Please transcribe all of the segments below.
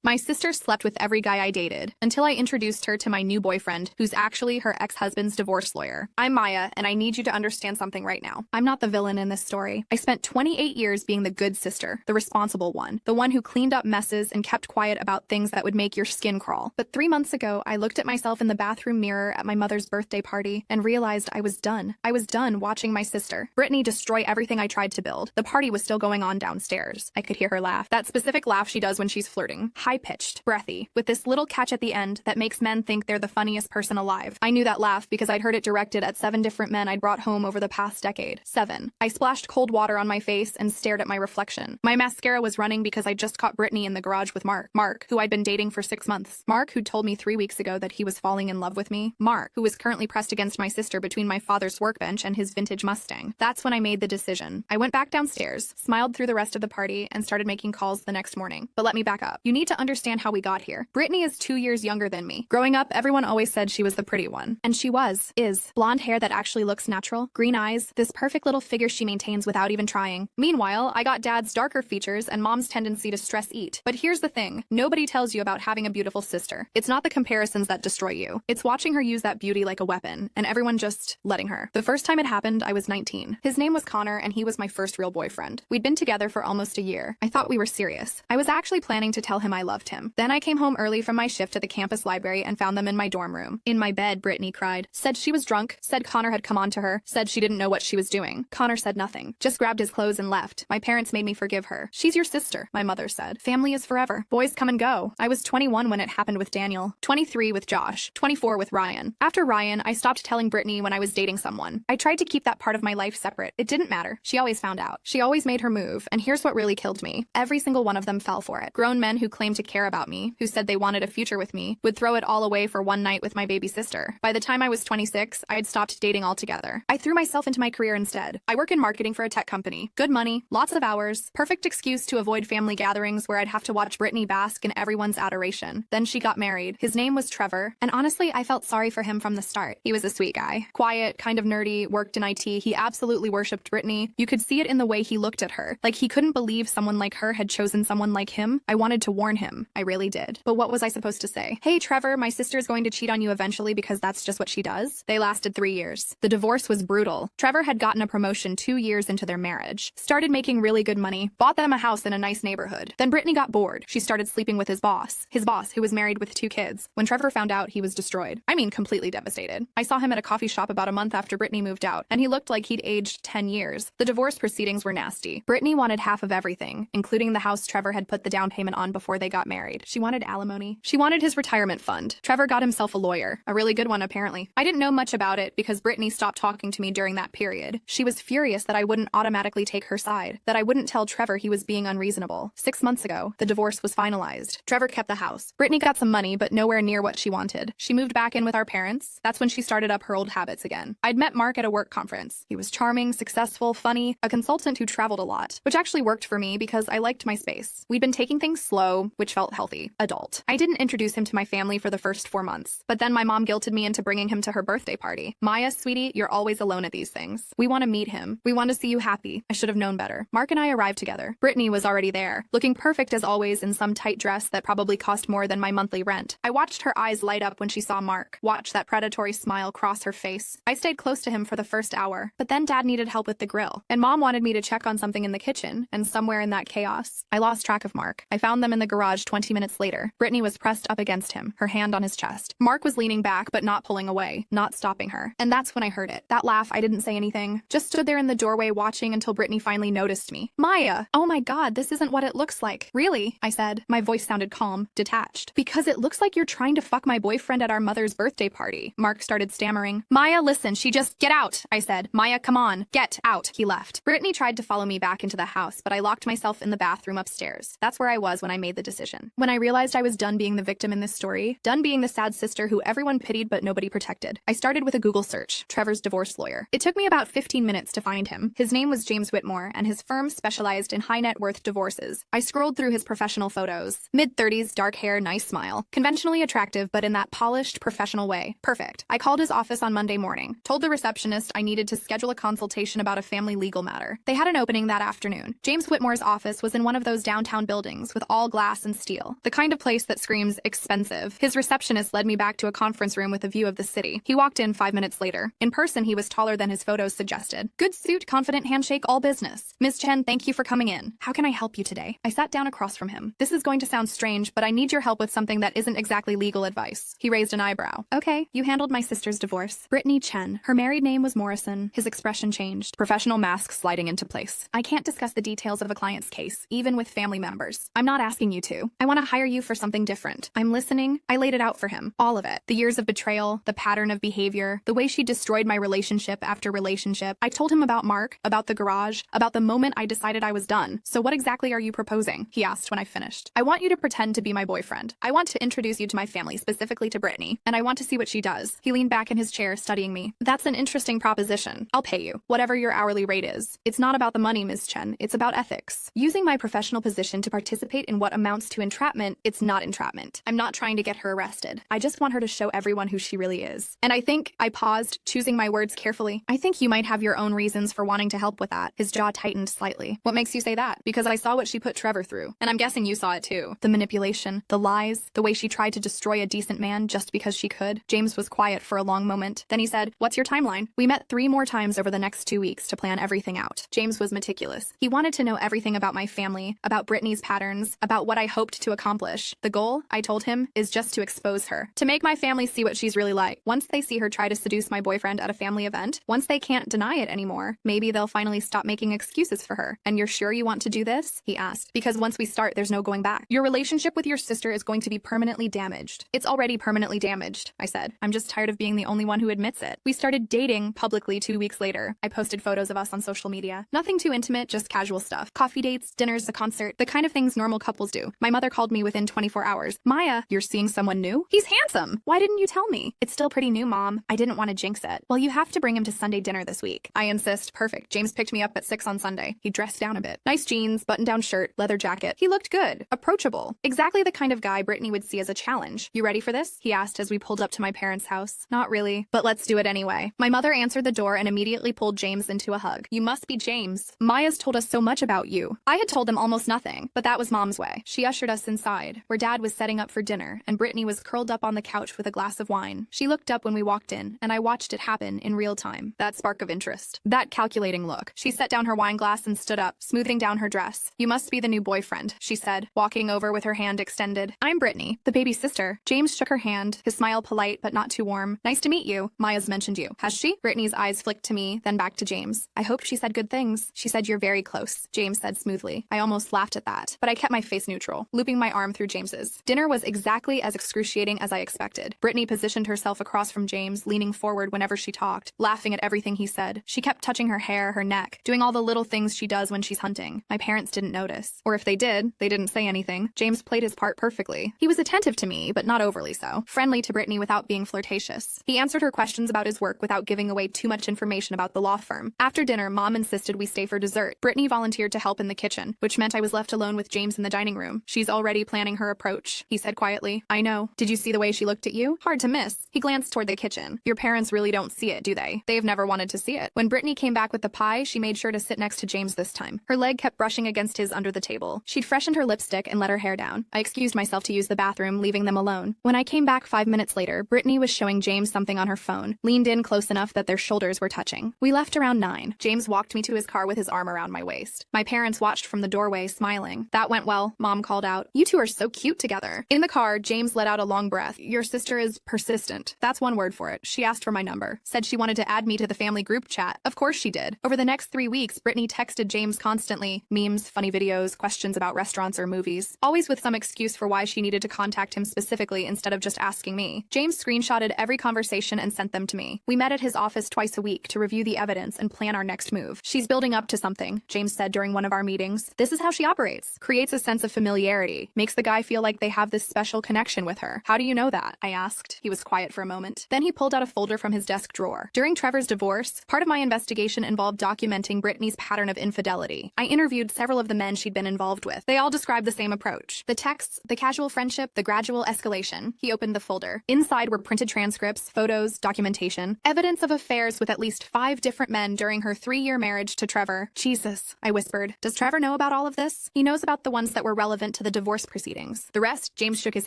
My sister slept with every guy I dated, until I introduced her to my new boyfriend, who's actually her ex-husband's divorce lawyer. I'm Maya, and I need you to understand something right now. I'm not the villain in this story. I spent 28 years being the good sister, the responsible one, the one who cleaned up messes and kept quiet about things that would make your skin crawl. But 3 months ago, I looked at myself in the bathroom mirror at my mother's birthday party and realized I was done. I was done watching my sister, Brittany, destroy everything I tried to build. The party was still going on downstairs. I could hear her laugh. That specific laugh she does when she's flirting. High-pitched, breathy, with this little catch at the end that makes men think they're the funniest person alive. I knew that laugh because I'd heard it directed at 7 different men I'd brought home over the past decade. 7. I splashed cold water on my face and stared at my reflection. My mascara was running because I just caught Brittany in the garage with Mark, who I'd been dating for 6 months. Mark, who told me 3 weeks ago that he was falling in love with me. Mark, who was currently pressed against my sister between my father's workbench and his vintage Mustang. That's when I made the decision. I went back downstairs, smiled through the rest of the party, and started making calls the next morning. But let me back up. You need to understand how we got here. Brittany is 2 years younger than me. Growing up, everyone always said she was the pretty one. And she is. Blonde hair that actually looks natural, green eyes, this perfect little figure she maintains without even trying. Meanwhile, I got dad's darker features and mom's tendency to stress eat. But here's the thing. Nobody tells you about having a beautiful sister. It's not the comparisons that destroy you. It's watching her use that beauty like a weapon, and everyone just letting her. The first time it happened, I was 19. His name was Connor, and he was my first real boyfriend. We'd been together for almost a year. I thought we were serious. I was actually planning to tell him I loved him. Then I came home early from my shift at the campus library and found them in my dorm room. In my bed, Brittany cried. Said she was drunk, said Connor had come on to her, said she didn't know what she was doing. Connor said nothing, just grabbed his clothes and left. My parents made me forgive her. She's your sister, my mother said. Family is forever. Boys come and go. I was 21 when it happened with Daniel, 23 with Josh, 24 with Ryan. After Ryan, I stopped telling Brittany when I was dating someone. I tried to keep that part of my life separate. It didn't matter. She always found out. She always made her move, and here's what really killed me. Every single one of them fell for it. Grown men who claimed to care about me, who said they wanted a future with me, would throw it all away for one night with my baby sister. By the time I was 26, I had stopped dating altogether. I threw myself into my career instead. I work in marketing for a tech company. Good money, lots of hours, perfect excuse to avoid family gatherings where I'd have to watch Brittany bask in everyone's adoration. Then she got married. His name was Trevor, and honestly, I felt sorry for him from the start. He was a sweet guy. Quiet, kind of nerdy, worked in IT. He absolutely worshipped Brittany. You could see it in the way he looked at her. Like he couldn't believe someone like her had chosen someone like him. I wanted to warn him. I really did. But what was I supposed to say? Hey, Trevor, my sister's going to cheat on you eventually because that's just what she does. They lasted 3 years. The divorce was brutal. Trevor had gotten a promotion 2 years into their marriage, started making really good money, bought them a house in a nice neighborhood. Then Brittany got bored. She started sleeping with his boss, who was married with 2 kids. When Trevor found out, he was destroyed. I mean, completely devastated. I saw him at a coffee shop about a month after Brittany moved out, and he looked like he'd aged 10 years. The divorce proceedings were nasty. Brittany wanted half of everything, including the house Trevor had put the down payment on before they got married. She wanted alimony. She wanted his retirement fund. Trevor got himself a lawyer, a really good one apparently. I didn't know much about it because Brittany stopped talking to me during that period. She was furious that I wouldn't automatically take her side, that I wouldn't tell Trevor he was being unreasonable. 6 months ago, the divorce was finalized. Trevor kept the house. Brittany got some money, but nowhere near what she wanted. She moved back in with our parents. That's when she started up her old habits again. I'd met Mark at a work conference. He was charming, successful, funny, a consultant who traveled a lot, which actually worked for me because I liked my space. We'd been taking things slow, which felt healthy. Adult. I didn't introduce him to my family for the first 4 months, but then my mom guilted me into bringing him to her birthday party. Maya, sweetie, you're always alone at these things. We want to meet him. We want to see you happy. I should have known better. Mark and I arrived together. Brittany was already there, looking perfect as always in some tight dress that probably cost more than my monthly rent. I watched her eyes light up when she saw Mark, watched that predatory smile cross her face. I stayed close to him for the first hour, but then Dad needed help with the grill, and Mom wanted me to check on something in the kitchen, and somewhere in that chaos, I lost track of Mark. I found them in the garage 20 minutes later. Brittany was pressed up against him, her hand on his chest. Mark was leaning back, but not pulling away, not stopping her. And that's when I heard it. That laugh, I didn't say anything. Just stood there in the doorway watching until Brittany finally noticed me. Maya! Oh my god, this isn't what it looks like. Really? I said. My voice sounded calm, detached. Because it looks like you're trying to fuck my boyfriend at our mother's birthday party. Mark started stammering. Maya, listen, she just— Get out, I said. Maya, come on. Get out. He left. Brittany tried to follow me back into the house, but I locked myself in the bathroom upstairs. That's where I was when I made the decision. When I realized I was done being the victim in this story, done being the sad sister who everyone pitied but nobody protected, I started with a Google search, Trevor's divorce lawyer. It took me about 15 minutes to find him. His name was James Whitmore, and his firm specialized in high net worth divorces. I scrolled through his professional photos. Mid-30s, dark hair, nice smile. Conventionally attractive, but in that polished, professional way. Perfect. I called his office on Monday morning, told the receptionist I needed to schedule a consultation about a family legal matter. They had an opening that afternoon. James Whitmore's office was in one of those downtown buildings with all glass and Steel, the kind of place that screams expensive. His receptionist led me back to a conference room with a view of the city. He walked in 5 minutes later. In person, he was taller than his photos suggested. Good suit, confident handshake, all business. Ms. Chen, thank you for coming in. How can I help you today? I sat down across from him. This is going to sound strange, but I need your help with something that isn't exactly legal advice. He raised an eyebrow. Okay, you handled my sister's divorce. Brittany Chen. Her married name was Morrison. His expression changed. Professional mask sliding into place. I can't discuss the details of a client's case, even with family members. I'm not asking you to. I want to hire you for something different. I'm listening. I laid it out for him. All of it. The years of betrayal, the pattern of behavior, the way she destroyed my relationship after relationship. I told him about Mark, about the garage, about the moment I decided I was done. So what exactly are you proposing? He asked when I finished. I want you to pretend to be my boyfriend. I want to introduce you to my family, specifically to Brittany, and I want to see what she does. He leaned back in his chair, studying me. That's an interesting proposition. I'll pay you, whatever your hourly rate is. It's not about the money, Ms. Chen. It's about ethics. Using my professional position to participate in what amounts to entrapment, it's not entrapment. I'm not trying to get her arrested. I just want her to show everyone who she really is. And I paused, choosing my words carefully. I think you might have your own reasons for wanting to help with that. His jaw tightened slightly. What makes you say that? Because I saw what she put Trevor through. And I'm guessing you saw it too. The manipulation, the lies, the way she tried to destroy a decent man just because she could. James was quiet for a long moment. Then he said, "What's your timeline?" We met 3 more times over the next 2 weeks to plan everything out. James was meticulous. He wanted to know everything about my family, about Brittany's patterns, about what I hoped to accomplish. The goal, I told him, is just to expose her. To make my family see what she's really like. Once they see her try to seduce my boyfriend at a family event, once they can't deny it anymore, maybe they'll finally stop making excuses for her. And you're sure you want to do this? He asked. Because once we start, there's no going back. Your relationship with your sister is going to be permanently damaged. It's already permanently damaged, I said. I'm just tired of being the only one who admits it. We started dating publicly 2 weeks later. I posted photos of us on social media. Nothing too intimate, just casual stuff. Coffee dates, dinners, a concert, the kind of things normal couples do. My mother called me within 24 hours. "Maya, you're seeing someone new? He's handsome. Why didn't you tell me?" "It's still pretty new, Mom. I didn't want to jinx it." "Well, you have to bring him to Sunday dinner this week." I insist. Perfect. James picked me up at 6 on Sunday. He dressed down a bit. Nice jeans, button-down shirt, leather jacket. He looked good. Approachable. Exactly the kind of guy Brittany would see as a challenge. "You ready for this?" he asked as we pulled up to my parents' house. "Not really, but let's do it anyway." My mother answered the door and immediately pulled James into a hug. "You must be James. Maya's told us so much about you." I had told them almost nothing, but that was Mom's way. She ushered us inside, where Dad was setting up for dinner, and Brittany was curled up on the couch with a glass of wine. She looked up when we walked in, and I watched it happen in real time. That spark of interest. That calculating look. She set down her wine glass and stood up, smoothing down her dress. "You must be the new boyfriend," she said, walking over with her hand extended. "I'm Brittany, the baby sister." James shook her hand, his smile polite but not too warm. "Nice to meet you. Maya's mentioned you." "Has she?" Brittany's eyes flicked to me, then back to James. "I hope she said good things." "She said you're very close," James said smoothly. I almost laughed at that, but I kept my face neutral, looping my arm through James's. Dinner was exactly as excruciating as I expected. Brittany positioned herself across from James, leaning forward whenever she talked, laughing at everything he said. She kept touching her hair, her neck, doing all the little things she does when she's hunting. My parents didn't notice. Or if they did, they didn't say anything. James played his part perfectly. He was attentive to me, but not overly so. Friendly to Brittany without being flirtatious. He answered her questions about his work without giving away too much information about the law firm. After dinner, Mom insisted we stay for dessert. Brittany volunteered to help in the kitchen, which meant I was left alone with James in the dining room. "She's already planning her approach," he said quietly. "I know. Did you see the way she looked at you? Hard to miss." He glanced toward the kitchen. "Your parents really don't see it, do they? They've never wanted to see it." When Brittany came back with the pie, she made sure to sit next to James this time. Her leg kept brushing against his under the table. She'd freshened her lipstick and let her hair down. I excused myself to use the bathroom, leaving them alone. When I came back 5 minutes later, Brittany was showing James something on her phone, leaned in close enough that their shoulders were touching. We left around 9. James walked me to his car with his arm around my waist. My parents watched from the doorway, smiling. "That went well," Mom called out. "You two are so cute together." In the car, James let out a long breath. "Your sister is persistent. That's one word for it. She asked for my number. Said she wanted to add me to the family group chat. Of course she did." Over the next 3 weeks, Brittany texted James constantly. Memes, funny videos, questions about restaurants or movies. Always with some excuse for why she needed to contact him specifically instead of just asking me. James screenshotted every conversation and sent them to me. We met at his office twice a week to review the evidence and plan our next move. "She's building up to something," James said during one of our meetings. "This is how she operates. Creates a sense of familiarity. Makes the guy feel like they have this special connection with her." "How do you know that?" I asked. He was quiet for a moment. Then he pulled out a folder from his desk drawer. During Trevor's divorce, part of my investigation involved documenting Brittany's pattern of infidelity. I interviewed several of the men she'd been involved with. They all described the same approach. The texts, the casual friendship, the gradual escalation. He opened the folder. Inside were printed transcripts, photos, documentation, evidence of affairs with at least 5 different men during her 3-year marriage to Trevor. "Jesus," I whispered. "Does Trevor know about all of this?" "He knows about the ones that were relevant to the divorce proceedings. The rest, James shook his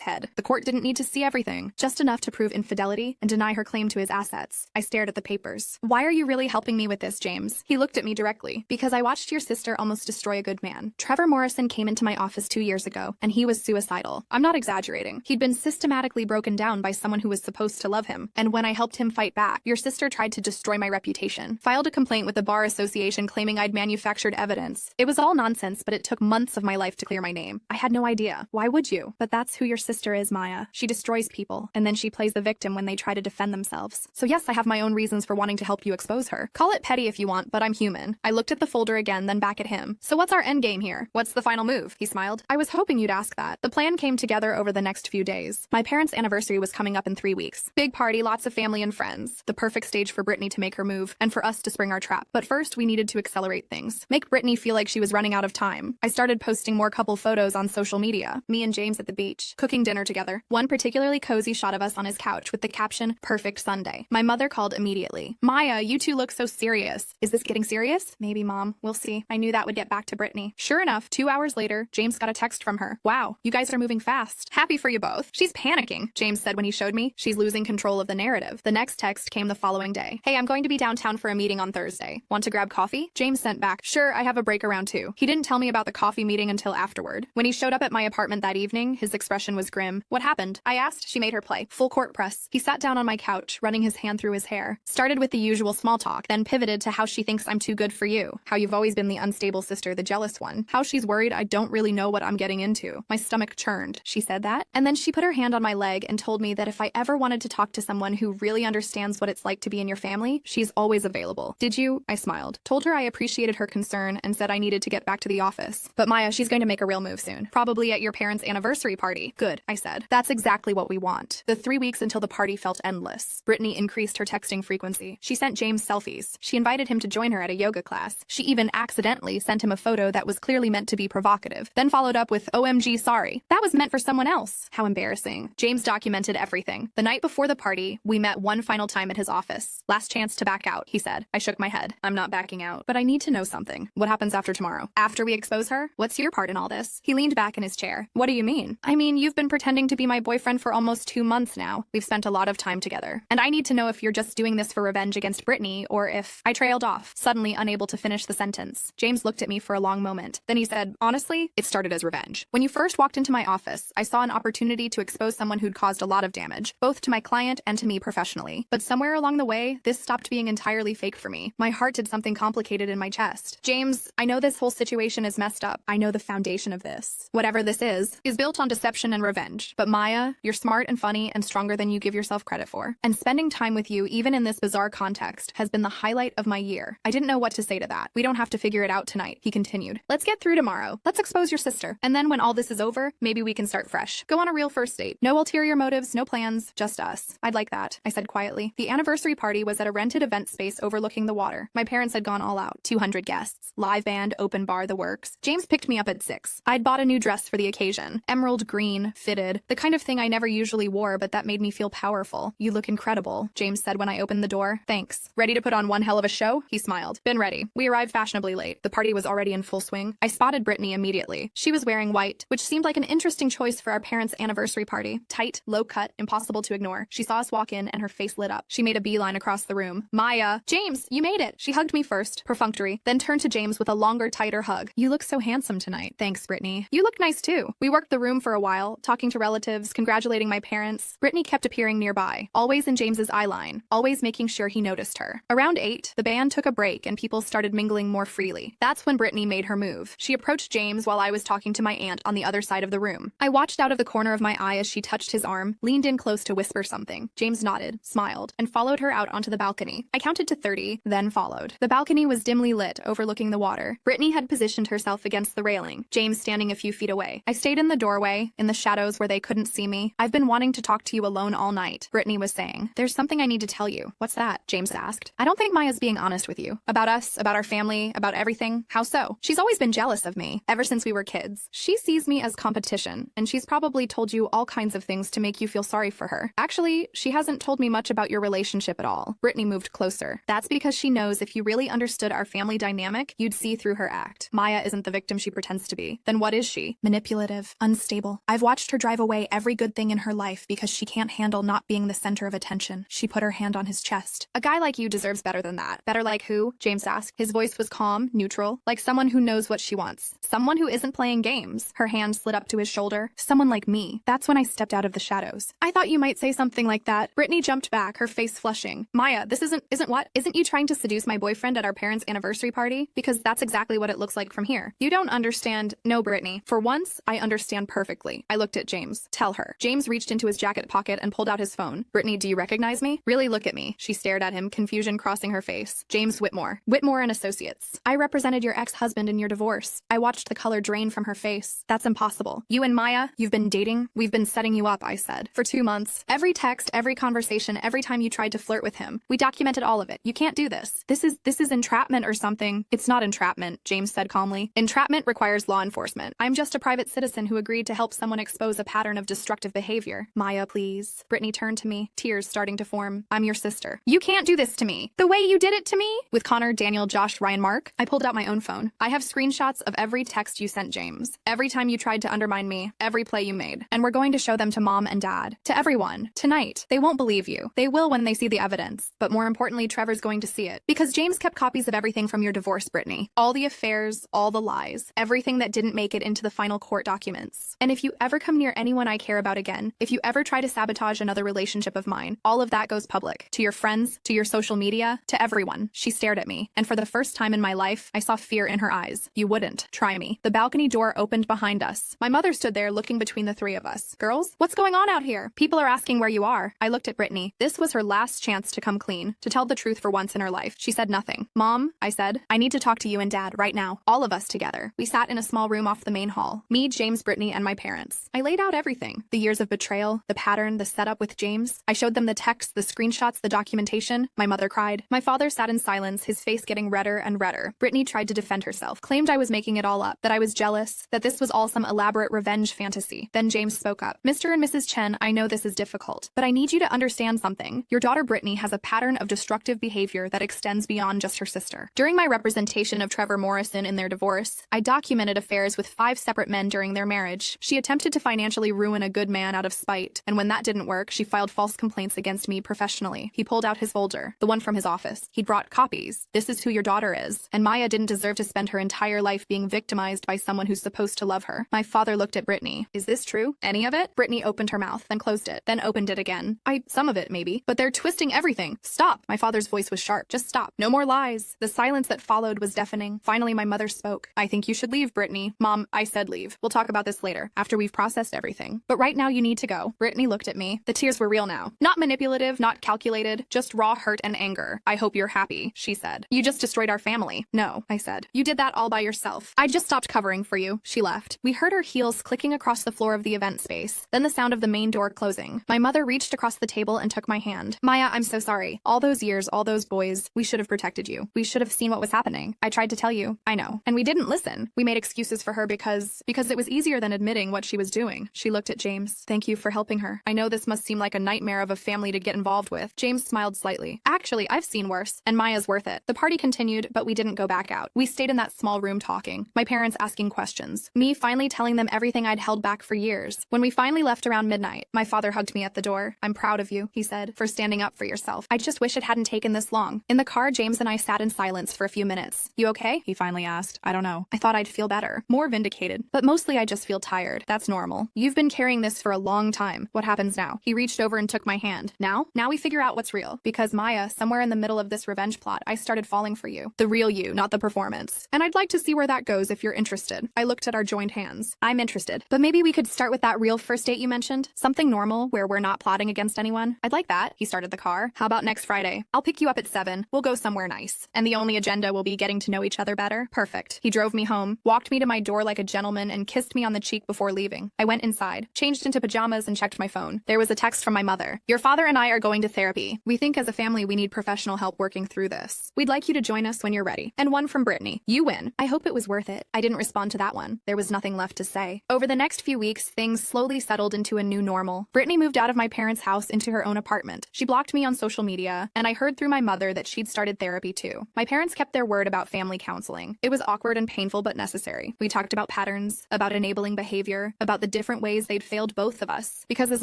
head. The court didn't need to see everything, just enough to prove infidelity and deny her claim to his assets. I stared at the papers. Why are you really helping me with this, James? He looked at me directly. Because I watched your sister almost destroy a good man. Trevor Morrison came into my office 2 years ago, and he was suicidal. I'm not exaggerating. He'd been systematically broken down by someone who was supposed to love him, and when I helped him fight back, your sister tried to destroy my reputation. Filed a complaint with the Bar Association claiming I'd manufactured evidence. It was all nonsense, but it took months of my life to clear my name. I had no idea. Why would you? But that's who your sister is, Maya. She destroys people, and then she plays the victim when they try to defend themselves. So yes, I have my own reasons for wanting to help you expose her. Call it petty if you want, but I'm human. I looked at the folder again, then back at him. So what's our end game here? What's the final move? He smiled. I was hoping you'd ask that. The plan came together over the next few days. My parents' anniversary was coming up in 3 weeks. Big party, lots of family and friends. The perfect stage for Brittany to make her move, and for us to spring our trap. But first, we needed to accelerate things. Make Brittany feel like she was running out of time. I started posting more couple photos on social media. Me and James at the beach, cooking dinner together. One particularly cozy shot of us on his couch with the caption, "Perfect Sunday." My mother called immediately. Maya, you two look so serious. Is this getting serious? Maybe, Mom. We'll see. I knew that would get back to Brittany. Sure enough, 2 hours later, James got a text from her. Wow, you guys are moving fast. Happy for you both. She's panicking, James said when he showed me. She's losing control of the narrative. The next text came the following day. Hey, I'm going to be downtown for a meeting on Thursday. Want to grab coffee? James sent back, sure, I have a break around 2. He didn't tell me about the coffee meeting until afterward. When he showed up at my apartment that evening, his expression was grim. What happened? I asked. She made her play. Full court press. He sat down on my couch, running his hand through his hair. Started with the usual small talk, then pivoted to how she thinks I'm too good for you. How you've always been the unstable sister, the jealous one. How she's worried I don't really know what I'm getting into. My stomach churned. She said that? And then she put her hand on my leg and told me that if I ever wanted to talk to someone who really understands what it's like to be in your family, she's always available. Did you? I smiled. Told her I appreciated her concern and said I needed to get back to the office. But Maya, she's going to make a real move soon. Probably at your parents' anniversary party. Good, I said. That's exactly what we want. The 3 weeks until the party felt endless. Brittany increased her texting frequency. She sent James selfies. She invited him to join her at a yoga class. She even accidentally sent him a photo that was clearly meant to be provocative. Then followed up with, OMG, sorry. That was meant for someone else. How embarrassing. James documented everything. The night before the party, we met one final time at his office. Last chance to back out, he said. I shook my head. I'm not backing out. But I need to know something. What happens after tomorrow? After we expose her? What's your part in all this? He leaned back in his chair. What do you mean? I mean, you've been pretending to be my boyfriend for almost 2 months now. We've spent a lot of time together. And I need to know if you're just doing this for revenge against Brittany or if... I trailed off, suddenly unable to finish the sentence. James looked at me for a long moment. Then he said, honestly, it started as revenge. When you first walked into my office, I saw an opportunity to expose someone who'd caused a lot of damage, both to my client and to me professionally. But somewhere along the way, this stopped being entirely fake for me. My heart did something complicated in my chest. James, I know this whole situation is messed up. I know the foundation of this. Whatever this is built on deception and revenge. But Maya, you're smart and funny and stronger than you give yourself credit for. And spending time with you, even in this bizarre context, has been the highlight of my year. I didn't know what to say to that. We don't have to figure it out tonight, he continued. Let's get through tomorrow. Let's expose your sister. And then when all this is over, maybe we can start fresh. Go on a real first date. No ulterior motives, no plans, just us. I'd like that, I said quietly. The anniversary party was at a rented event space overlooking the water. My parents had gone all out. 200 guests. Live band, open bar, the works. James picked me up at 6. I'd bought a new dress for the occasion. Emerald green, fitted. The kind of thing I never usually wore, but that made me feel powerful. You look incredible, James said when I opened the door. Thanks. Ready to put on one hell of a show? He smiled. Been ready. We arrived fashionably late. The party was already in full swing. I spotted Brittany immediately. She was wearing white, which seemed like an interesting choice for our parents' anniversary party. Tight, low cut, impossible to ignore. She saw us walk in and her face lit up. She made a beeline across the room. Maya! James, you made it! She hugged me first, perfunctory, then turned to James with a longer, tighter hug. You look so handsome tonight. Thanks, Brittany. You look nice too. We worked the room for a while, talking to relatives, congratulating my parents. Brittany kept appearing nearby, always in James's eye line, always making sure he noticed her. Around 8, the band took a break and people started mingling more freely. That's when Brittany made her move. She approached James while I was talking to my aunt on the other side of the room. I watched out of the corner of my eye as she touched his arm, leaned in close to whisper something. James nodded, smiled, and followed her out onto the balcony. I counted to 30, then followed. The balcony was dimly lit, overlooking the water. Brittany had positioned herself against the railing, James standing a few feet away. I stayed in the doorway, in the shadows where they couldn't see me. I've been wanting to talk to you alone all night, Brittany was saying. There's something I need to tell you. What's that? James asked. I don't think Maya's being honest with you. About us, about our family, about everything. How so? She's always been jealous of me, ever since we were kids. She sees me as competition, and she's probably told you all kinds of things to make you feel sorry for her. Actually, she hasn't told me much about your relationship at all. Brittany moved closer. That's because she knows if you really understood our family dynamic, you'd see through her act. Maya isn't the victim she pretends to be. Then what is she? energy. Manipulative, unstable. I've watched her drive away every good thing in her life because she can't handle not being the center of attention. She put her hand on his chest. A guy like you deserves better than that. Better like who? James asked. His voice was calm, neutral, like someone who knows what she wants. Someone who isn't playing games. Her hand slid up to his shoulder. Someone like me. That's when I stepped out of the shadows. I thought you might say something like that. Brittany jumped back, her face flushing. Maya, this isn't what? Isn't you trying to seduce my boyfriend at our parents' anniversary party? Because that's exactly what it looks like from here. You don't understand. No, Brittany. For once, I understand perfectly. I looked at James. Tell her. James reached into his jacket pocket and pulled out his phone. Brittany, do you recognize me? Really look at me. She stared at him, confusion crossing her face. James Whitmore. Whitmore and Associates. I represented your ex-husband in your divorce. I watched the color drain from her face. That's impossible. You and Maya, you've been dating? We've been setting you up, I said. For 2 months. Every text, every conversation, every time you tried to flirt with him. We documented all of it. You can't do this. This is entrapment or something. It's not entrapment, James said calmly. Entrapment requires law enforcement. I'm just a private citizen who agreed to help someone expose a pattern of destructive behavior. Maya, please. Brittany turned to me, tears starting to form. I'm your sister. You can't do this to me. The way you did it to me? With Connor, Daniel, Josh, Ryan, Mark, I pulled out my own phone. I have screenshots of every text you sent James. Every time you tried to undermine me. Every play you made. And we're going to show them to Mom and Dad. To everyone. Tonight. They won't believe you. They will when they see the evidence. But more importantly, Trevor's going to see it. Because James kept copies of everything from your divorce, Brittany. All the affairs, all the lies. Everything that didn't make it into the final court documents. And if you ever come near anyone I care about again, if you ever try to sabotage another relationship of mine, all of that goes public. To your friends, to your social media, to everyone. She stared at me. And for the first time in my life, I saw fear in her eyes. You wouldn't. Try me. The balcony door opened behind us. My mother stood there looking between the three of us. Girls, what's going on out here? People are asking where you are. I looked at Brittany. This was her last chance to come clean, to tell the truth for once in her life. She said nothing. Mom, I said, I need to talk to you and Dad right now. All of us together. We sat in a small room off the main hall. Me, James, Brittany, and my parents. I laid out everything. The years of betrayal, the pattern, the setup with James. I showed them the texts, the screenshots, the documentation. My mother cried. My father sat in silence, his face getting redder and redder. Brittany tried to defend herself, claimed I was making it all up, that I was jealous, that this was all some elaborate revenge fantasy. Then James spoke up. Mr. and Mrs. Chen, I know this is difficult, but I need you to understand something. Your daughter Brittany has a pattern of destructive behavior that extends beyond just her sister. During my representation of Trevor Morrison in their divorce, I documented affairs with 5 separate men during their marriage. She attempted to financially ruin a good man out of spite, and when that didn't work, she filed false complaints against me professionally. He pulled out his folder, the one from his office. He'd brought copies. This is who your daughter is. And Maya didn't deserve to spend her entire life being victimized by someone who's supposed to love her. My father looked at Brittany. Is this true? Any of it? Brittany opened her mouth, then closed it, then opened it again. Some of it, maybe. But they're twisting everything. Stop. My father's voice was sharp. Just stop. No more lies. The silence that followed was deafening. Finally, my mother spoke. I think you should leave, Brittany. Mom, I said leave. We'll talk about this later, after we've processed everything. But right now you need to go. Brittany looked at me. The tears were real now. Not manipulative, not calculated, just raw hurt and anger. I hope you're happy, she said. You just destroyed our family. No, I said. You did that all by yourself. I just stopped covering for you. She left. We heard her heels clicking across the floor of the event space, then the sound of the main door closing. My mother reached across the table and took my hand. Maya, I'm so sorry. All those years, all those boys, we should have protected you. We should have seen what was happening. I tried to tell you. I know. And we didn't listen. We made excuses for her because it was easier than admitting what she was doing. She looked at James. Thank you for helping her. I know this must seem like a nightmare of a family to get involved with. James smiled slightly. Actually, I've seen worse, and Maya's worth it. The party continued, but we didn't go back out. We stayed in that small room talking. My parents asking questions. Me finally telling them everything I'd held back for years. When we finally left around midnight, my father hugged me at the door. I'm proud of you, he said, for standing up for yourself. I just wish it hadn't taken this long. In the car, James and I sat in silence for a few minutes. You okay? He finally asked. I don't know. I thought I'd feel better. More vindicated. But mostly I just feel tired. That's normal. You've been carrying this for a long time. What happens now? He reached over and took my hand. Now we figure out what's real. Because Maya, somewhere in the middle of this revenge plot, I started falling for you. The real you, not the performance. And I'd like to see where that goes if you're interested. I looked at our joined hands. I'm interested. But maybe we could start with that real first date you mentioned? Something normal, where we're not plotting against anyone? I'd like that. He started the car. How about next Friday? I'll pick you up at 7. We'll go somewhere nice. And the only agenda will be getting to know each other better? Perfect. He drove me home, walked me to my door like a gentleman, and kissed me on the cheek before leaving. I went inside, changed into pajamas, and checked my phone. There was a text from my mother. Your father and I are going to therapy. We think as a family we need professional help working through this. We'd like you to join us when you're ready. And one from Brittany. You win. I hope it was worth it. I didn't respond to that one. There was nothing left to say. Over the next few weeks, things slowly settled into a new normal. Brittany moved out of my parents' house into her own apartment. She blocked me on social media, and I heard through my mother that she'd started therapy too. My parents kept their word about family counseling. It was awkward and painful but necessary. We talked about patterns patterns, about enabling behavior, about the different ways they'd failed both of us. Because as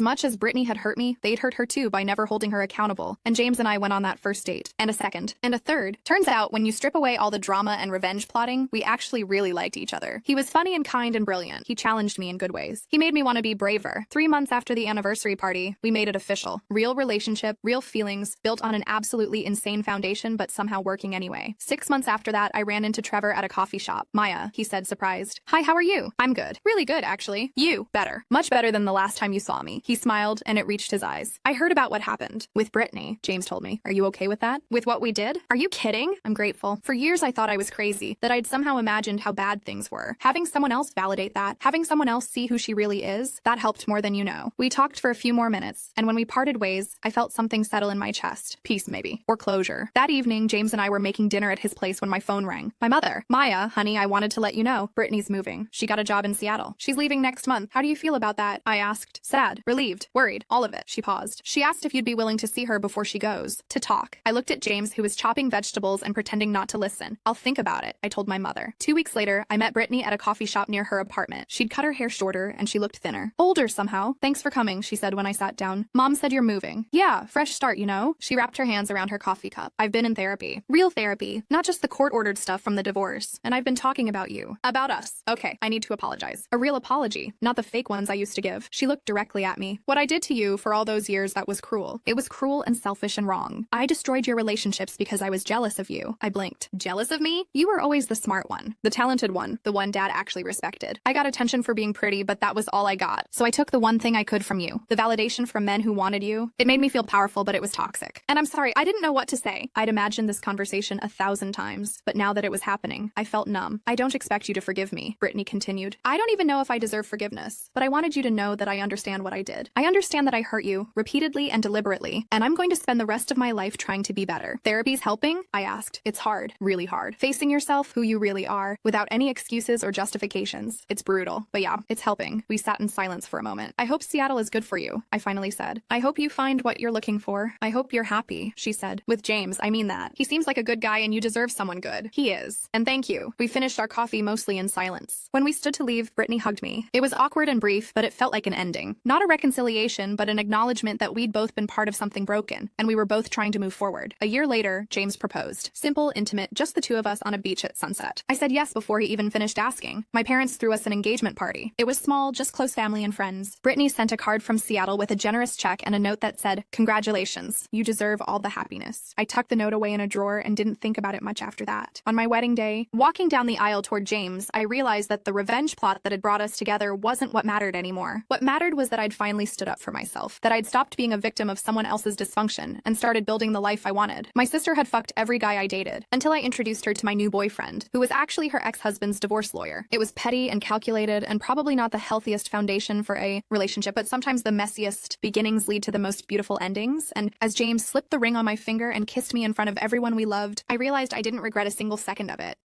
much as Brittany had hurt me, they'd hurt her too by never holding her accountable. And James and I went on that first date. And a second. And a third. Turns out, when you strip away all the drama and revenge plotting, we actually really liked each other. He was funny and kind and brilliant. He challenged me in good ways. He made me want to be braver. 3 months after the anniversary party, we made it official. Real relationship, real feelings, built on an absolutely insane foundation, but somehow working anyway. 6 months after that, I ran into Trevor at a coffee shop. Maya, he said, surprised. Hi, how are you? I'm good. Really good, actually. You, better. Much better than the last time you saw me. He smiled, and it reached his eyes. I heard about what happened. With Brittany, James told me. Are you okay with that? With what we did? Are you kidding? I'm grateful. For years, I thought I was crazy, that I'd somehow imagined how bad things were. Having someone else validate that, having someone else see who she really is, that helped more than you know. We talked for a few more minutes, and when we parted ways, I felt something settle in my chest. Peace, maybe. Or closure. That evening, James and I were making dinner at his place when my phone rang. My mother. Maya, honey, I wanted to let you know. Brittany's moving. She got a job in Seattle. She's leaving next month. How do you feel about that? I asked. Sad, relieved, worried, all of it. She paused. She asked if you'd be willing to see her before she goes. To talk. I looked at James, who was chopping vegetables and pretending not to listen. I'll think about it, I told my mother. 2 weeks later, I met Brittany at a coffee shop near her apartment. She'd cut her hair shorter, and she looked thinner. Older somehow. Thanks for coming, she said when I sat down. Mom said you're moving. Yeah, fresh start, you know? She wrapped her hands around her coffee cup. I've been in therapy. Real therapy. Not just the court-ordered stuff from the divorce. And I've been talking about you. About us. Okay, I need to apologize. A real apology. Not the fake ones I used to give. She looked directly at me. What I did to you for all those years, that was cruel. It was cruel and selfish and wrong. I destroyed your relationships because I was jealous of you. I blinked. Jealous of me? You were always the smart one. The talented one. The one Dad actually respected. I got attention for being pretty, but that was all I got. So I took the one thing I could from you. The validation from men who wanted you. It made me feel powerful, but it was toxic. And I'm sorry, I didn't know what to say. I'd imagined this conversation 1,000 times, but now that it was happening, I felt numb. I don't expect you to forgive me, Brittany continued. I don't even know if I deserve forgiveness, but I wanted you to know that I understand what I did. I understand that I hurt you, repeatedly and deliberately, and I'm going to spend the rest of my life trying to be better. Therapy's helping? I asked. It's hard, really hard. Facing yourself, who you really are, without any excuses or justifications. It's brutal, but yeah, it's helping. We sat in silence for a moment. I hope Seattle is good for you, I finally said. I hope you find what you're looking for. I hope you're happy, she said. With James, I mean that. He seems like a good guy and you deserve someone good. He is. And thank you. We finished our coffee mostly in silence. When we stood to leave, Brittany hugged me. It was awkward and brief, but it felt like an ending. Not a reconciliation, but an acknowledgement that we'd both been part of something broken, and we were both trying to move forward. A year later, James proposed. Simple, intimate, just the two of us on a beach at sunset. I said yes before he even finished asking. My parents threw us an engagement party. It was small, just close family and friends. Brittany sent a card from Seattle with a generous check and a note that said, "Congratulations. You deserve all the happiness." I tucked the note away in a drawer and didn't think about it much after that. On my wedding day, walking down the aisle toward James, I realized that the revenge plot that had brought us together wasn't what mattered anymore. What mattered was that I'd finally stood up for myself, that I'd stopped being a victim of someone else's dysfunction and started building the life I wanted. My sister had fucked every guy I dated, until I introduced her to my new boyfriend, who was actually her ex-husband's divorce lawyer. It was petty and calculated and probably not the healthiest foundation for a relationship, but sometimes the messiest beginnings lead to the most beautiful endings. And as James slipped the ring on my finger and kissed me in front of everyone we loved, I realized I didn't regret a single second of it.